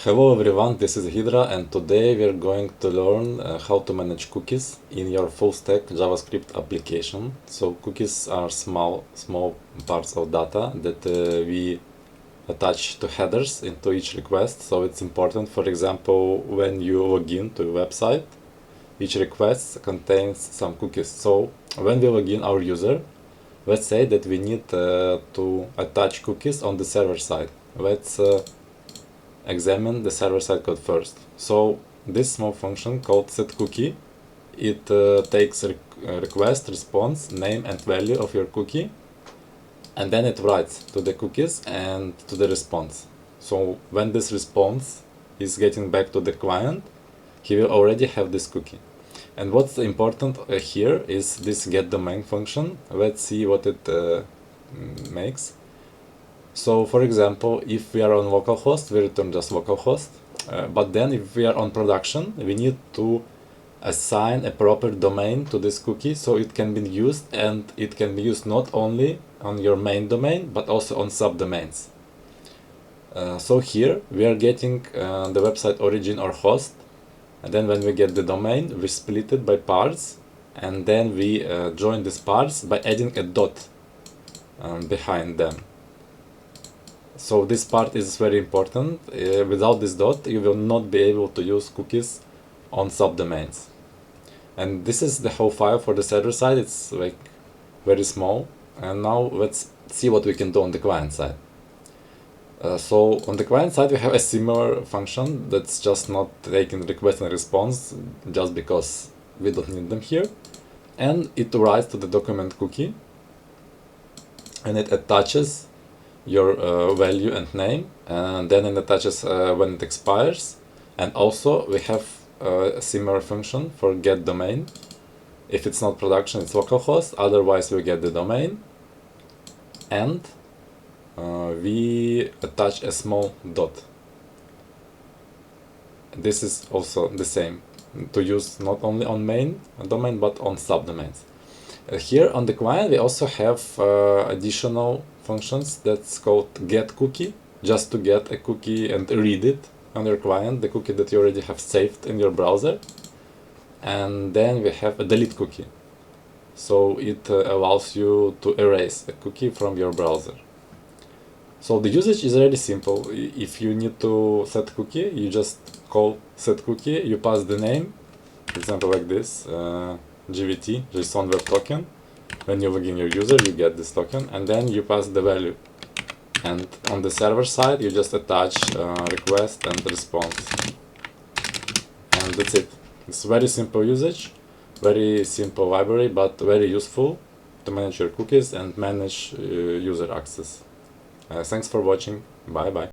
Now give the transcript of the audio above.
Hello everyone, this is Hydra, and today we are going to learn how to manage cookies in your full-stack JavaScript application. So cookies are small parts of data that we attach to headers into each request. So it's important, for example, when you log in to a website, each request contains some cookies. So when we log in our user, let's say that we need to attach cookies on the server side. Let's examine the server-side code first. So this small function called setCookie, it takes request, response, name and value of your cookie, and then it writes to the cookies and to the response. So when this response is getting back to the client, he will already have this cookie. And what's important here is this getDomain function. Let's see what it makes. So for example, if we are on localhost, we return just localhost. But then if we are on production, we need to assign a proper domain to this cookie so it can be used, and it can be used not only on your main domain but also on subdomains. So here we are getting the website origin or host, and then when we get the domain, we split it by parts, and then we join these parts by adding a dot behind them. So this part is very important. Without this dot, you will not be able to use cookies on subdomains. And this is the whole file for the server side. It's like very small. And now let's see what we can do on the client side. So on the client side, we have a similar function that's just not taking request and response just because we don't need them here. And it writes to the document cookie, and it attaches your value and name, and then it attaches when it expires. And also we have a similar function for getDomain. If it's not production, it's localhost, otherwise we get the domain, and we attach a small dot. This is also the same, to use not only on main domain but on subdomains. Here on the client we also have additional functions that's called getCookie, just to get a cookie and read it on your client, the cookie that you already have saved in your browser. And then we have a delete cookie, so it allows you to erase a cookie from your browser. So the usage is really simple. If you need to set cookie, you just call setCookie, you pass the name, for example like this, JWT, JSON Web Token. When you log in your user, you get this token, and then you pass the value. And on the server side, you just attach request and response. And that's it. It's very simple usage, very simple library, but very useful to manage your cookies and manage user access. Thanks for watching. Bye bye.